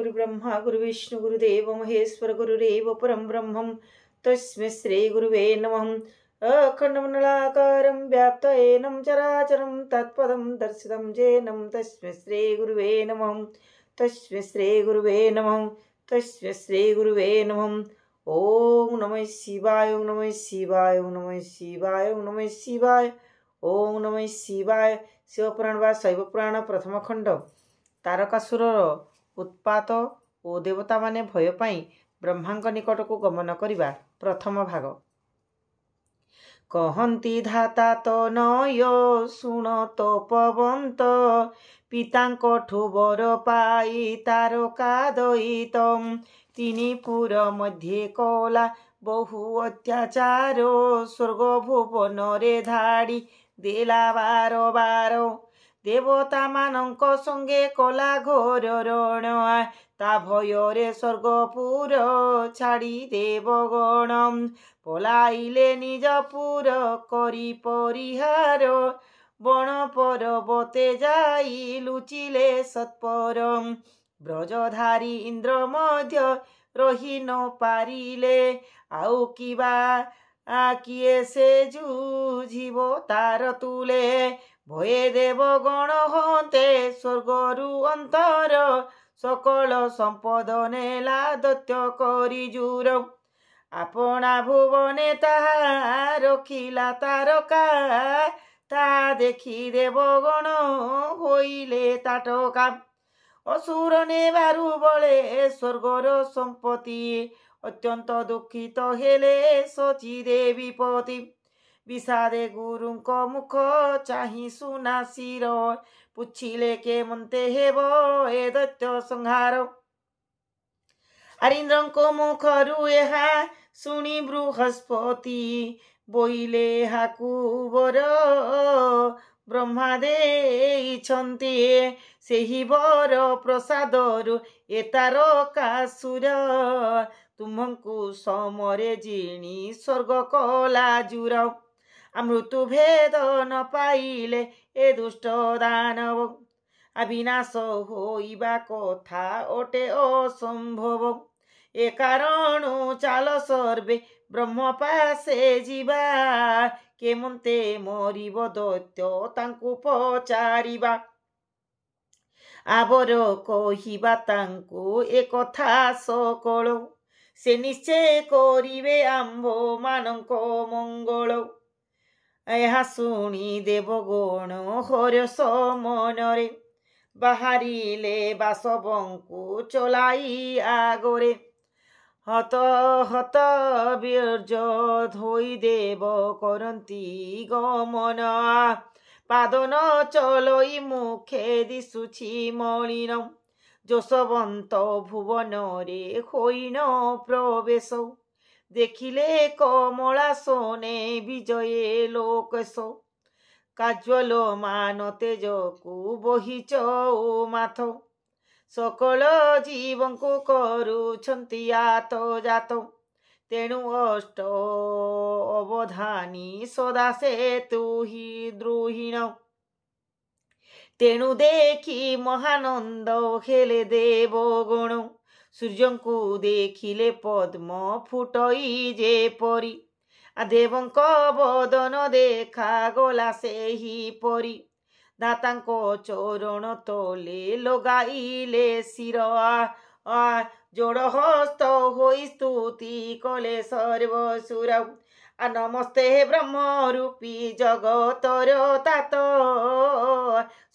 गुरुब्रह्मा गुरुविष्णु गुरुदेव महेश्वर गुरुरेव परं ब्रह्मं तस्मै श्री गुरुवे नमः। अखण्डमण्डलाकारं व्याप्तयेनं चराचरं तत्पदं दर्शितं येनं तस्मै श्री गुरुवे नमः। तस्मै श्री गुरुवे नमः। तस्मै श्री गुरुवे नमः। ओम नमः शिवाय। ओम नमः शिवाय। ओम नमः शिवाय। ओम नमः शिवाय। ओम नमः शिवाय। शिवपुराण बा शैवपुराण प्रथम खंड तारकासुरर उत्पात और देवता माने भय पाई ब्रह्मांक निकट को गमन करिबा प्रथम भाग। कहन्ति धाता तो नय शुण तो पवंत पितांकठु बर पाई तारका दयितम तिनि पुर मध्ये कला बहु अत्याचार स्वर्ग भुवन रे धाड़ी देला बार बार देवता मानक संगे कला घोर रण ता भୟରେ स्वर्गपुर छाड़ी देवगण पलाइले निज पुर करी परिहार बण पर्वते जाई लुचिले सत्पर ब्रजधारी इंद्र मध्य रही न पारिले आउ किबा किए से जूझिब तार तुले भये देवगण हते स्वर्गरु अंतर सकल संपद नेला दैत्य करी जूर आपना भुवने ताहा रखिला तारका ता देखी देवगण होइले ताटका असुर नेबारु बले स्वर्गर संपत्ति अत्यंत दुखित हेले सची देवी पति विषादे गुरुंक मुख चाहि सुना शिर पुछिले के मन्ते हेब ए दैत्य संहार आरिंद्रंको मुखरु एहा सुनी बृहस्पति बोइले हाकुबर ब्रह्मा देइछन्ति सेहि बर प्रसादरु ए तारकासुर तुमको समरे जिणी स्वर्ग कला जुर मृत्यु भेद न पाइले ए दुष्ट दानव अविनाश होइबा कथा ओटे असंभव ए कारण चाल सर्वे ब्रह्म पासे जीवा केमते मरिब दैत्य तांकु पचारिबा आबर कहिबा तांकु ए कथा सकल से निश्चय करिवे आम्भ मानक मंगल एहा शुणी देवगण हर्ष मनरे बाहरिले बासवंकु चलाई आगरे हत हत वीर्य धोई देव करती गमन पाद न चलई मुखे दिशुछि मलिन जशवंत भुवन रे होइन प्रवेश देखिले कमला सोने विजये लोकस काज्वल मान तेजकु बहिच माथ सकल जीवन को करुछन्ति आत जात तेणु अष्ट अवधानी सदा से तु ही द्रोहीण तेणु देखी महानंद हेले देवगण सूर्यंकु देखिले पद्म फुटई जे परी देवंक बदन देखा गला सेही परी दातांको चरण तले लगाइले शिर जोड़ हस्त होई स्तुति कले सर्वसुर नमस्ते ब्रह्म रूपी जगतर तात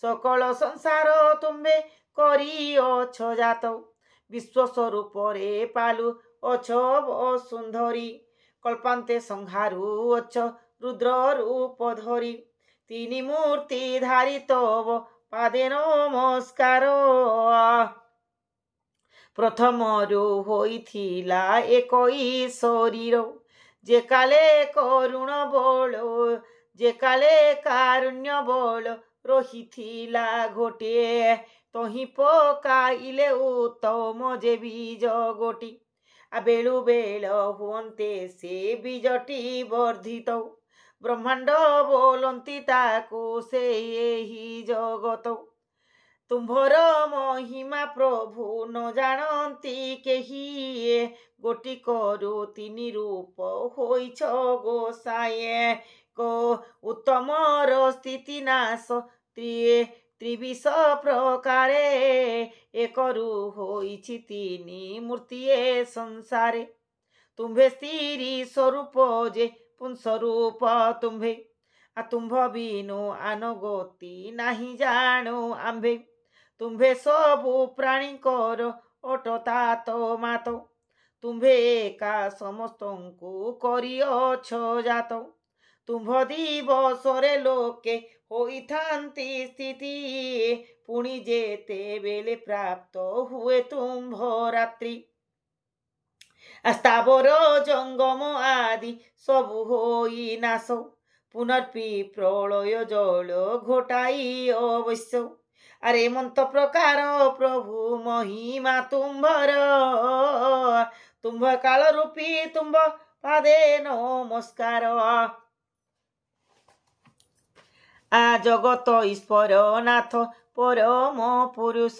सकल संसार तुम्बे करी अछ जात विश्वस्वरूप रे पालु अछ सुंदरी कल्पान्ते संहारु अछ रुद्र रूप धरी तिनि मूर्ति धारी तव पादे नमस्कार प्रथमरु होइथिला एकई शरीर जे काले करुण बल जे काले कारुण्य बल रहिथिला घोटे तही पकाइले उत्तम जे बीज गोटी बेलु बेल हुअन्ते से बीजटी वर्धित ब्रह्मांड बोलन्ति ताकु से एही जगत ତୁମ୍ଭର ମହିମା ପ୍ରଭୁ ନ ଜାଣନ୍ତି କେହି, ଗୋଟିକରୁ ତିନି ରୂପ ହୋଇଛ ଗୋସାଏ। ଉତ୍ତମର ସ୍ଥିତି ନାଶ ତ୍ରିବିଶ ପ୍ରକାରେ, ଏକରୁ ହୋଇଛି ତିନି ମୂର୍ତ୍ତି ଏ ସଂସାରେ। ତୁମ୍ଭେ ସ୍ତ୍ରୀ ସ୍ୱରୂପ ଯେ ପୁଂସ୍ୱରୂପ ତୁମ୍ଭେ, ତୁମ୍ଭ ବିନୁ ଆନଗତି ନାହିଁ ଜାଣୁ ଆମ୍ଭେ। ତୁମ୍ଭେ ସବୁ ପ୍ରାଣୀଙ୍କର ଅଟତାତ ମାତ, ତୁମ୍ଭେ ଏକା ସମସ୍ତଙ୍କୁ କରିଅଛ ଜାତ। ତୁମ୍ଭ ଦିବସରେ ଲୋକେ ହୋଇଥାନ୍ତି ସ୍ଥିତି, ପୁଣି ଯେତେବେଳେ ପ୍ରାପ୍ତ ହୁଏ ତୁମ୍ଭ ରାତ୍ରି। ସ୍ଥାବର ଜଙ୍ଗମ ଆଦି ସବୁ ହୋଇ ନାଶ, ପୁନର୍ପି ପ୍ରଳୟ ଜଳ ଘଟାଇ ଅବଶ୍ୟ। ଆରେ ମନ୍ତ ପ୍ରକାର ପ୍ରଭୁ ମହିମା ତୁମ୍ଭର, ତୁମ୍ଭ କାଳ ରୂପୀ ତୁମ୍ଭ ପାଦେ ନମସ୍କାର। ଜଗତ ଈଶ୍ୱର ନାଥ ପରମ ପୁରୁଷ,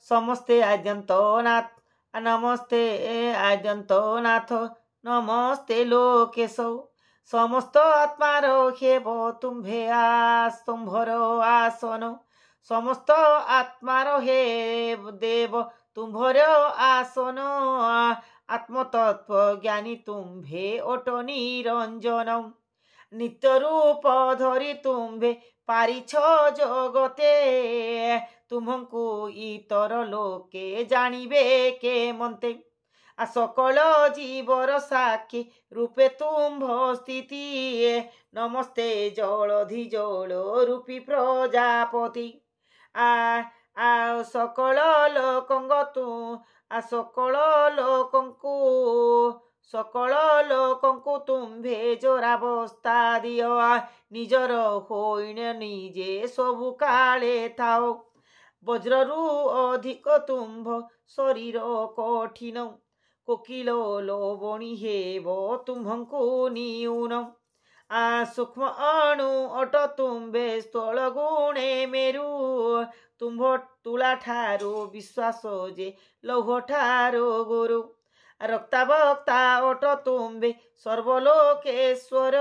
ସମସ୍ତେ ଆଦ୍ୟନ୍ତ ନାଥ, ନମସ୍ତେ ଆଦ୍ୟନ୍ତ ନାଥ, ନମସ୍ତେ ଲୋକେଶ। ସମସ୍ତ ଆତ୍ମାର ହେବ ତୁମ୍ଭେ ତୁମ୍ଭର ଆସନ, ସମସ୍ତ ଆତ୍ମାର ହେ ଦେବ ତୁମ୍ଭର ଆସନ। ଆତ୍ମତତ୍ଵ ଜ୍ଞାନୀ ତୁମ୍ଭେ ଅଟ ନିରଞ୍ଜନ, ନିତ୍ୟ ରୂପ ଧରି ତୁମ୍ଭେ ପାରିଛ ଜଗତେ। ତୁମ୍ଭଙ୍କୁ ଇତର ଲୋକେ ଜାଣିବେ କେମନ୍ତେ, ସକଳ ଜୀବର ସାକ୍ଷୀ ରୂପେ ତୁମ୍ଭ ସ୍ଥିତି। ନମସ୍ତେ ଜଳଧି ଜଳ ରୂପୀ ପ୍ରଜାପତି, ସକଳ ଲୋକଙ୍କୁ ତୁମ୍ଭେ ଜୋରାବସ୍ଥା ଦିଅ। ନିଜର ହୋଇଣ ନିଜେ ସବୁ କାଳେ ଥାଅ, ବଜ୍ରରୁ ଅଧିକ ତୁମ୍ଭ ଶରୀର କଠିନ। କୋକିଳ ଲୋବଣୀ ହେବ ତୁମ୍ଭଙ୍କୁ ନିଉନ, ସୂକ୍ଷ୍ମ ଅଣୁ ଅଟ ତୁମ୍ଭେ ସ୍ଥଳ ଗୁଣେ ମେରୁ। ତୁମ୍ଭ ତୁଳା ଠାରୁ ବିଶ୍ୱାସ ଯେ ଲୌହ ଠାରୁ ଗୁରୁ, ରକ୍ତାବକ୍ତା ଅଟ ତୁମ୍ଭେ ସର୍ବଲୋକେଶ୍ୱର।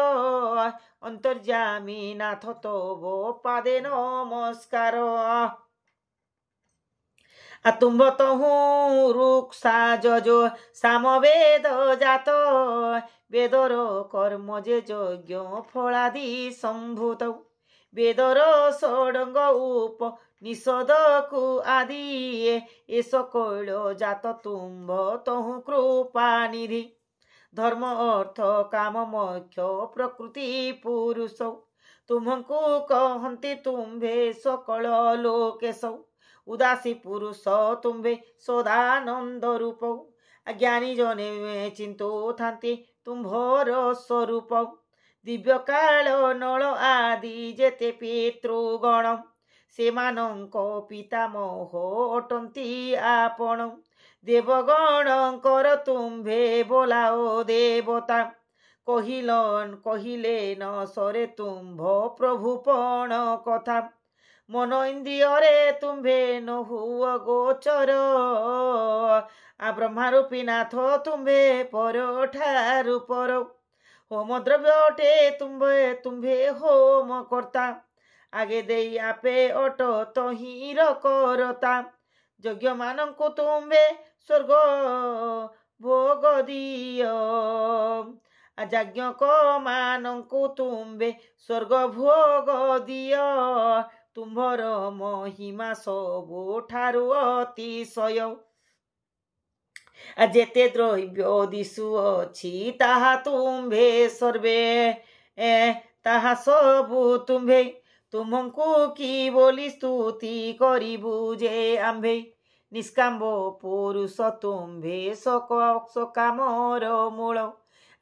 ଅନ୍ତର୍ଯ୍ୟାମୀ ନାଥ ତବ ପାଦେ ନମସ୍କାର। ତୁମ୍ଭ ତହୁଁ ରୁକ୍ସା ଯଜୋ ସାମବେଦ ଜାତ, ବେଦର କର୍ମ ଯେ ଯଜ୍ଞ ଫଳାଦି ସମ୍ଭୂତ। ବେଦର ଷଡ଼ଙ୍ଗ ଉପ ନିଷଦକୁ ଆଦି, ଏ ସକଳ ଜାତ ତୁମ୍ଭ ତହୁଁ କୃପାନିଧି। ଧର୍ମ ଅର୍ଥ କାମ ମୋକ୍ଷ ପ୍ରକୃତି ପୁରୁଷ, ତୁମ୍ଭଙ୍କୁ କହନ୍ତି ତୁମ୍ଭେ ସକଳ ଲୋକେଶ। ଉଦାସୀ ପୁରୁଷ ତୁମ୍ଭେ ସଦାନନ୍ଦ ରୂପ, ଜ୍ଞାନୀ ଜନେ ଚିନ୍ତୁଥାନ୍ତି ତୁମ୍ଭର ସ୍ୱରୂପ। ଦିବ୍ୟ କାଳ ନଳ ଆଦି ଯେତେ ପିତୃଗଣ, ସେମାନଙ୍କ ପିତାମହ ଅଟନ୍ତି ଆପଣ। ଦେବଗଣଙ୍କର ତୁମ୍ଭେ ବୋଲାଓ ଦେବତା, କହିଲେ ନ ସରେ ତୁମ୍ଭ ପ୍ରଭୁପଣ କଥା। ମନ ଇନ୍ଦ୍ରିୟରେ ତୁମ୍ଭେ ନ ହୁଅ ଗୋଚର, ବ୍ରହ୍ମାରୂପୀ ନାଥ ତୁମ୍ଭେ ପର ଠାରୁ ପର। ହୋମ ଦ୍ରବ୍ୟ ଅଟେ ତୁମ୍ଭେ ହୋମ କର୍ତ୍ତା, ଆଗେ ଦେଇ ଆପେ ଅଟ ତହିଁର କରତା। ଯଜ୍ଞମାନଙ୍କୁ ତୁମ୍ଭେ ସ୍ୱର୍ଗ ଭୋଗ ଦିଅ, ଯାଜ୍ଞକ ମାନଙ୍କୁ ତୁମ୍ଭେ ସ୍ୱର୍ଗ ଭୋଗ ଦିଅ। ତୁମ୍ଭର ମହିମା ସବୁଠାରୁ ଅତିଶୟ, ଯେତେ ଦ୍ରବ୍ୟ ଦିଶୁଅଛି ତାହା ତୁମ୍ଭେ ସର୍ବେ, ତାହା ସବୁ ତୁମ୍ଭେ। ତୁମଙ୍କୁ କି ବୋଲି ସ୍ତୁତି କରିବୁ ଯେ ଆମ୍ଭେ, ନିଷ୍କାମ୍ବ ପୁରୁଷ ତୁମ୍ଭେ ସକାମର ମୂଳ।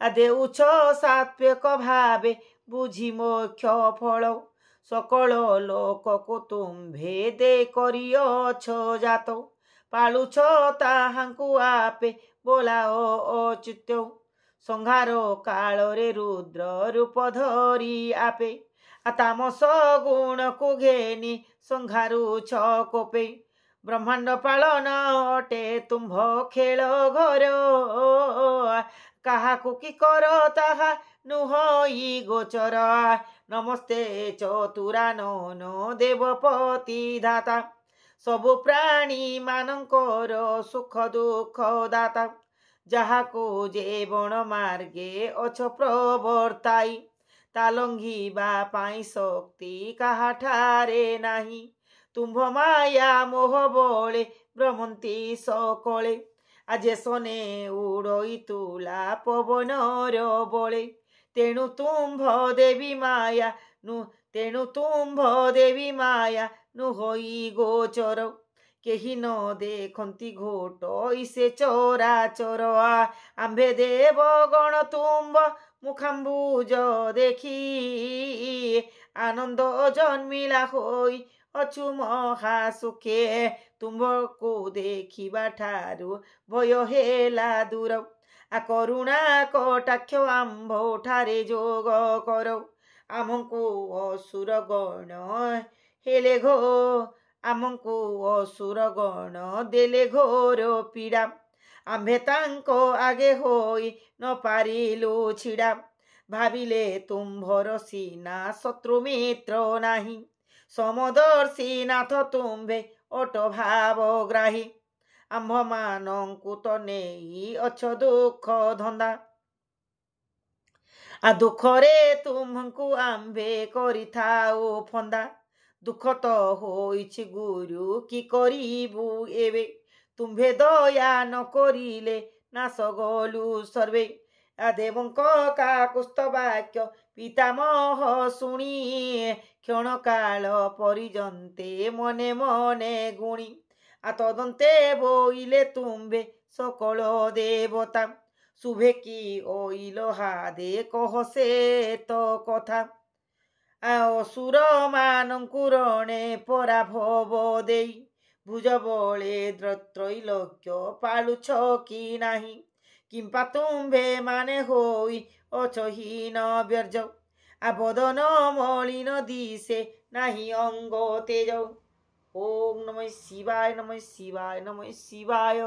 ଦେଉଛ ସାତ୍ୱିକ ଭାବେ ବୁଝି ମୋକ୍ଷ ଫଳ, ସକଳ ଲୋକକୁ ତୁମ୍ଭେ ଦେ କରିଅଛ ଜାତ। ପାଳୁଛ ତାହାଙ୍କୁ ଆପେ ବୋଲାଓ ଅଚ୍ୟୁତ, ସଂହାର କାଳରେ ରୁଦ୍ର ରୂପ ଧରି ଆପେ। तामस गुण को घेनी संघारुछ कोपे ब्रह्मांड पालन अटे तुम्भ खेल घर काहाकु कि कर ताहा नुहई गोचर नमस्ते चतुरानन देवपति दाता सबु प्राणी मानकर सुख दुख दाता जाहाको जीवन मार्गे अछ प्रवर्ताई तालंघिबा पाई शक्ति काहाठारे नाही तुम्भ माया मोह बळे भ्रमंती सकळे आजे सने उड़ई तुला पवनर बळे तेणु तुम्भ देवी माया नुहई गोचर केही न देखंती घोट इसे चराचर आंबे देव गण तुम्भ मुखाम्बुज देखी आनंद जन्मिला होई अछु महा सुखे तुम्भ को देखिबा ठारू भय हेला दूर आ करुणा कटाक्ष आंभ ठारे जोग कर आमको असुर गण हेले घो आमको असुर गण देले घोर पीड़ा आम्भे तांको आगे होई न पारिलु छिड़ा भाविले तुम्भर सीना शत्रु मित्र नाही समदर्शी नाथ तुम्भे अट भावग्राही आम्भ मानंकु तो नेई अछ दुख धंदा आ दुखरे तुमको आंबे करी थाओ फंदा दुख तो होइछि गुरु कि करिबु एबे तुम्भे दया न करिले नाश गलु सर्वे देवंक काकुस्थ वाक्य पितामह शुणी क्षण काल परिजन्ते मने मने गुणी तदन्ते बोइले तुम्भे सकल देवता शुभे कि ओइलो हादे कह से तो कथा असुर मानंकु रणे पराभव देई भुज बळे त्रैलोक्य पालुछ कि नाही किंपा तुम्भे माने होई अचहीन व्यर्ज बदन मलिन दिसे नाही अंग तेज ओम नमः शिवाय नमः शिवाय नमः शिवाय।